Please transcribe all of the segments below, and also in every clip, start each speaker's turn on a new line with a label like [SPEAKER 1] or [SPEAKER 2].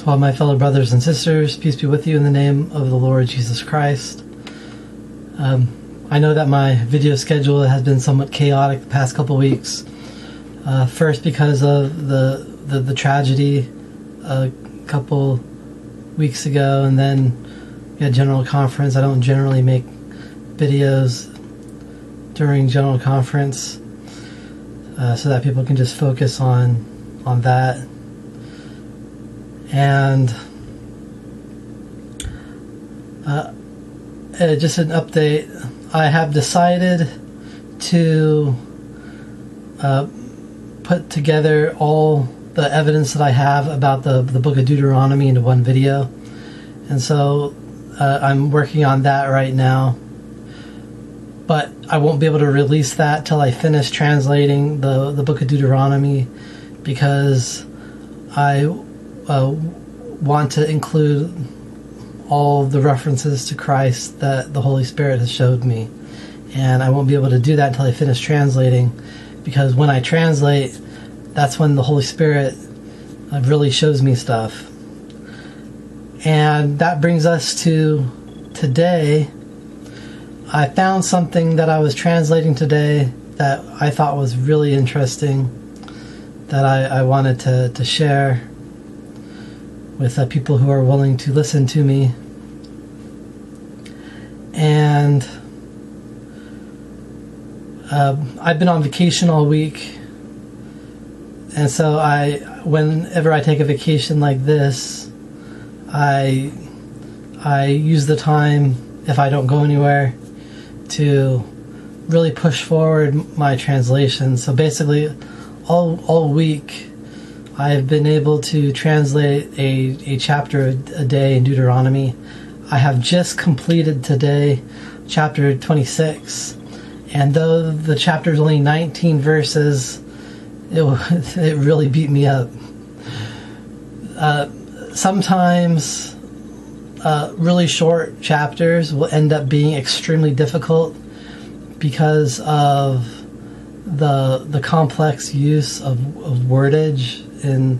[SPEAKER 1] To all my fellow brothers and sisters, peace be with you in the name of the Lord Jesus Christ. I know that my video schedule has been somewhat chaotic the past couple weeks. First because of the tragedy a couple weeks ago, and then we had General Conference. I don't generally make videos during General Conference so that people can just focus on that. And just an update, I have decided to put together all the evidence that I have about the Book of Deuteronomy into one video. And so I'm working on that right now. But I won't be able to release that till I finish translating the Book of Deuteronomy, because I want to include all the references to Christ that the Holy Spirit has showed me. And I won't be able to do that until I finish translating, because when I translate, that's when the Holy Spirit really shows me stuff. And that brings us to today. I found something that I was translating today that I thought was really interesting, that I wanted to share with people who are willing to listen to me. And I've been on vacation all week, and so whenever I take a vacation like this, I use the time, if I don't go anywhere, to really push forward my translation. So basically, all week, I've been able to translate a chapter a day in Deuteronomy. I have just completed today chapter 26, and though the chapter is only 19 verses, it really beat me up. Sometimes really short chapters will end up being extremely difficult because of the complex use of wordage in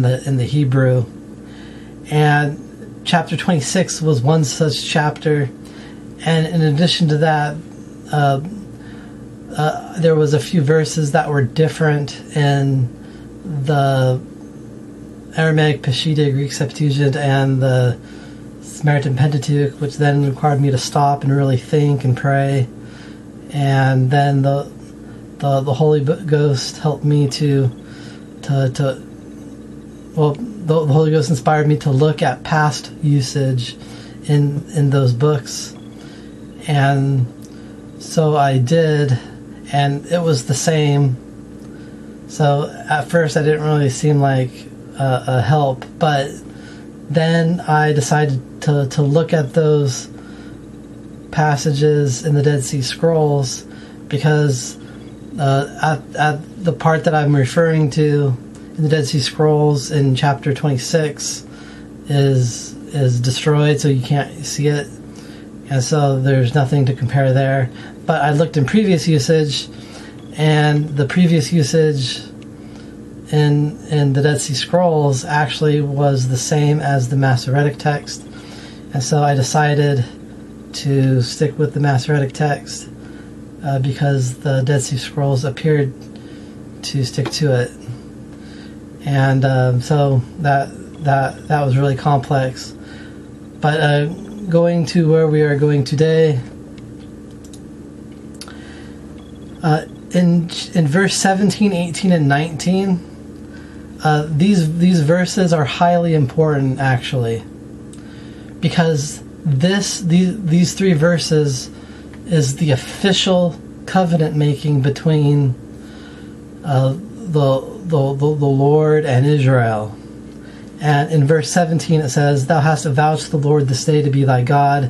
[SPEAKER 1] the Hebrew. And chapter 26 was one such chapter, and in addition to that, there was a few verses that were different in the Aramaic Peshitta, Greek Septuagint, and the Samaritan Pentateuch, which then required me to stop and really think and pray. And then the Holy Ghost helped me the Holy Ghost inspired me to look at past usage in those books. And so I did, and it was the same. So at first I didn't really seem like a help, but then I decided to look at those passages in the Dead Sea Scrolls, because at the part that I'm referring to in the Dead Sea Scrolls in chapter 26 is destroyed, so you can't see it, and so there's nothing to compare there. But I looked in previous usage, and the previous usage in the Dead Sea Scrolls actually was the same as the Masoretic text, and so I decided to stick with the Masoretic text because the Dead Sea Scrolls appeared to stick to it. And so that was really complex. But going to where we are going today, in verse 17, 18, and 19, these verses are highly important, actually, because these three verses is the official covenant making between the Lord and Israel. And in verse 17 it says, "Thou hast avouched the Lord this day to be thy God,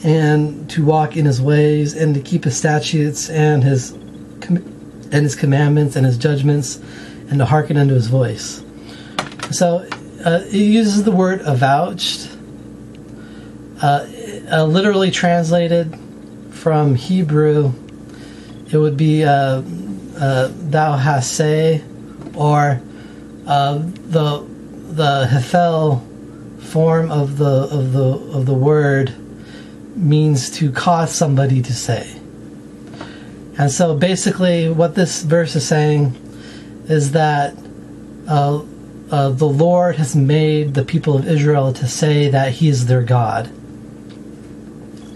[SPEAKER 1] and to walk in his ways, and to keep his statutes and his commandments and his judgments, and to hearken unto his voice." So it uses the word avouched, literally translated from Hebrew. It would be thou hast say, or the Hethel form of the word means to cause somebody to say. And so basically what this verse is saying is that the Lord has made the people of Israel to say that he is their God,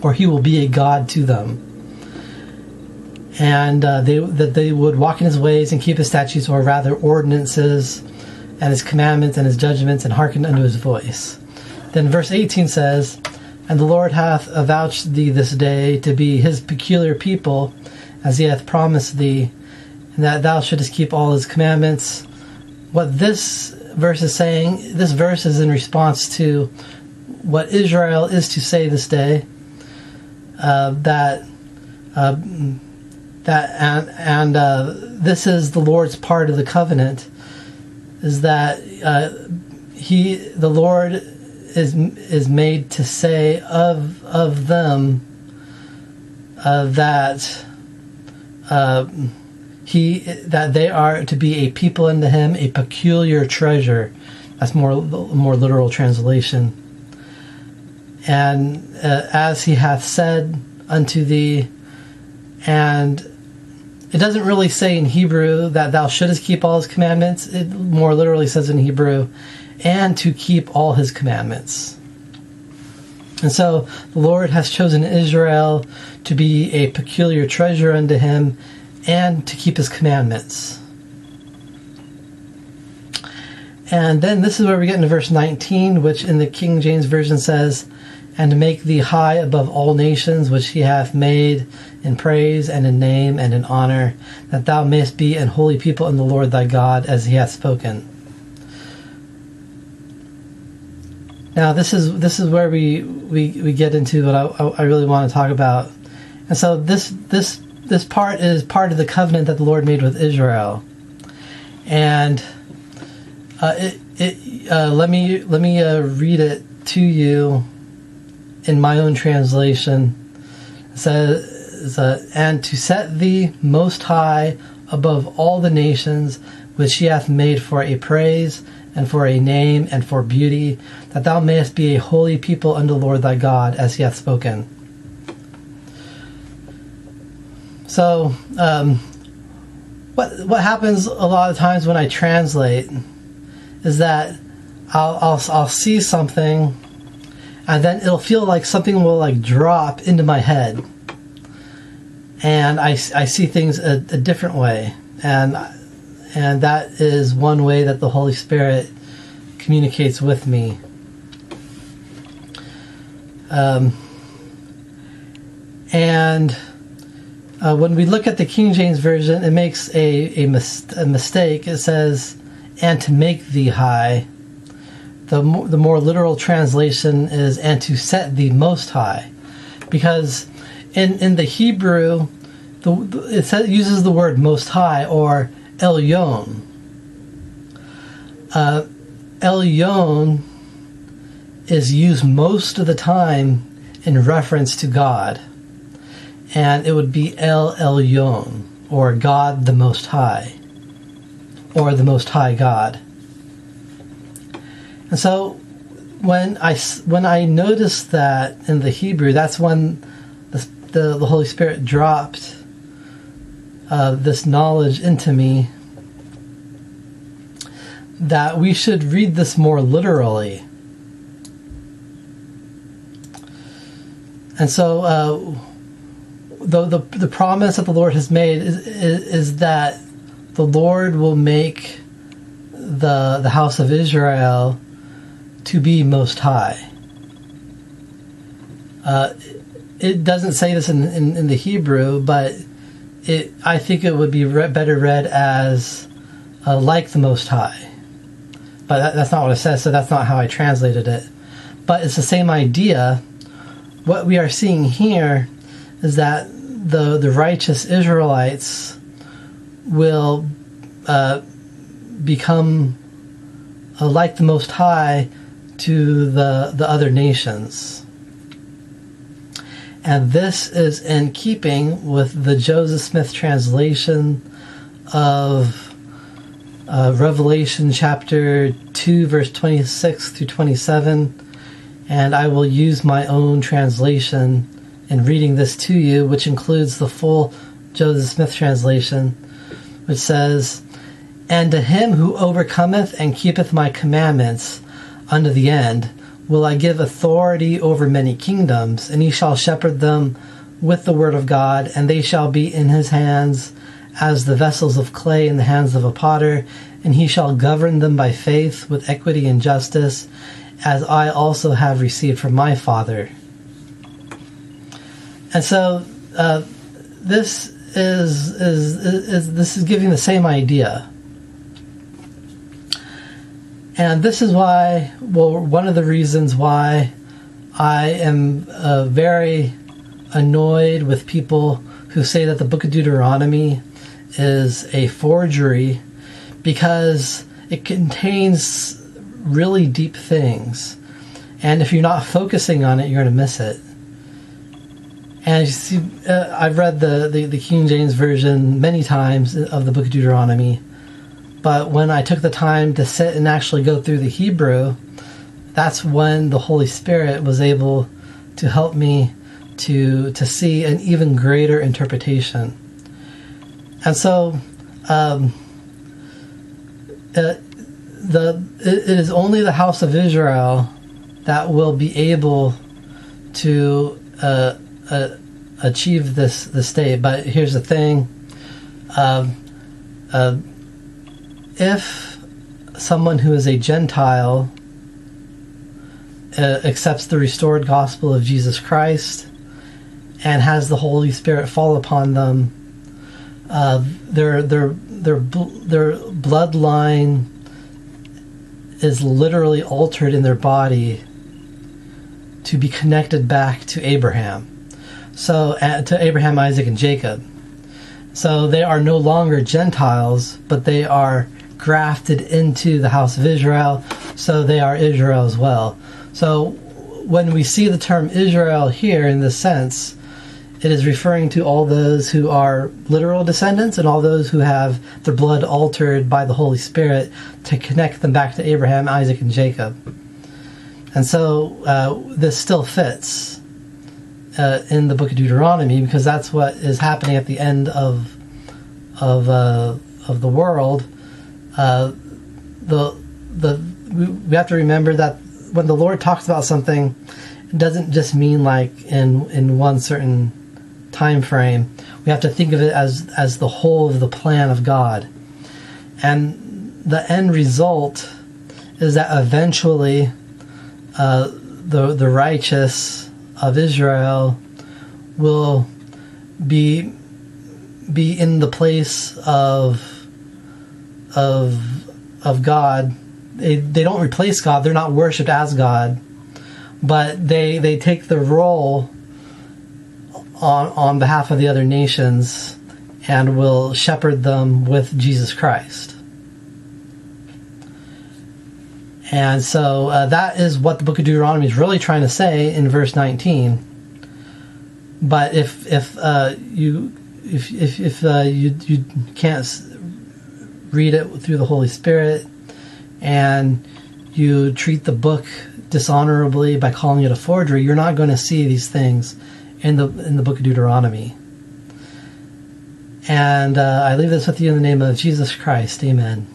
[SPEAKER 1] or he will be a God to them, and that they would walk in his ways and keep his statutes, or rather ordinances, and his commandments and his judgments, and hearken unto his voice. Then verse 18 says, "And the Lord hath avouched thee this day to be his peculiar people, as he hath promised thee, and that thou shouldest keep all his commandments." What this verse is saying, this verse is in response to what Israel is to say this day, this is the Lord's part of the covenant, is that the Lord is made to say of them that they are to be a people unto him, a peculiar treasure. That's more literal translation. And as he hath said unto thee, and it doesn't really say in Hebrew that thou shouldest keep all his commandments. It more literally says in Hebrew, and to keep all his commandments. And so the Lord has chosen Israel to be a peculiar treasure unto him, and to keep his commandments. And then this is where we get into verse 19, which in the King James Version says, "And to make thee high above all nations, which he hath made in praise and in name and in honor, that thou mayest be an holy people in the Lord thy God, as he hath spoken." Now this is where we get into what I really want to talk about. And so this part is part of the covenant that the Lord made with Israel. And let me read it to you in my own translation. It says, "And to set thee most high above all the nations which he hath made for a praise and for a name and for beauty, that thou mayest be a holy people unto the Lord thy God, as he hath spoken." So, what happens a lot of times when I translate is that I'll see something, and then it'll feel like something will like drop into my head, and I see things a different way, and that is one way that the Holy Spirit communicates with me. When we look at the King James Version, it makes a mistake. It says, "and to make thee high." The more literal translation is, "and to set thee most high," because in the Hebrew, it uses the word most high, or Elyon. Elyon is used most of the time in reference to God. And it would be El Elyon, or God the Most High, or the Most High God. And so when I noticed that in the Hebrew, that's when the Holy Spirit dropped this knowledge into me, that we should read this more literally. And so the promise that the Lord has made is that the Lord will make the house of Israel to be most high. It doesn't say this in the Hebrew, but I think it would be better read as like the Most High. But that's not what it says, so that's not how I translated it. But it's the same idea. What we are seeing here is that the righteous Israelites will become like the Most High to the other nations. And this is in keeping with the Joseph Smith translation of Revelation chapter 2, verse 26 through 27. And I will use my own translation in reading this to you, which includes the full Joseph Smith translation, which says, "And to him who overcometh and keepeth my commandments unto the end, will I give authority over many kingdoms, and he shall shepherd them with the word of God, and they shall be in his hands as the vessels of clay in the hands of a potter, and he shall govern them by faith with equity and justice, as I also have received from my Father." And so this is giving the same idea. And this is why, well, one of the reasons why I am very annoyed with people who say that the Book of Deuteronomy is a forgery, because it contains really deep things, and if you're not focusing on it, you're going to miss it. And you see, I've read the King James Version many times of the Book of Deuteronomy, but when I took the time to sit and actually go through the Hebrew, that's when the Holy Spirit was able to help me to see an even greater interpretation. And so it is only the house of Israel that will be able to achieve this state. But here's the thing: if someone who is a Gentile accepts the restored gospel of Jesus Christ and has the Holy Spirit fall upon them, their bloodline is literally altered in their body to be connected back to Abraham. So to Abraham, Isaac, and Jacob. So they are no longer Gentiles, but they are grafted into the house of Israel, so they are Israel as well. So when we see the term Israel here in this sense, it is referring to all those who are literal descendants and all those who have their blood altered by the Holy Spirit to connect them back to Abraham, Isaac, and Jacob. And so this still fits in the Book of Deuteronomy, because that's what is happening at the end of the world. We have to remember that when the Lord talks about something, it doesn't just mean like in one certain time frame. We have to think of it as the whole of the plan of God. And the end result is that eventually the righteous of Israel will be in the place of God. They don't replace God. They're not worshipped as God, but they take the role on behalf of the other nations and will shepherd them with Jesus Christ. And so that is what the Book of Deuteronomy is really trying to say in verse 19. But if you can't read it through the Holy Spirit, and you treat the book dishonorably by calling it a forgery, you're not going to see these things in the Book of Deuteronomy. And I leave this with you in the name of Jesus Christ. Amen.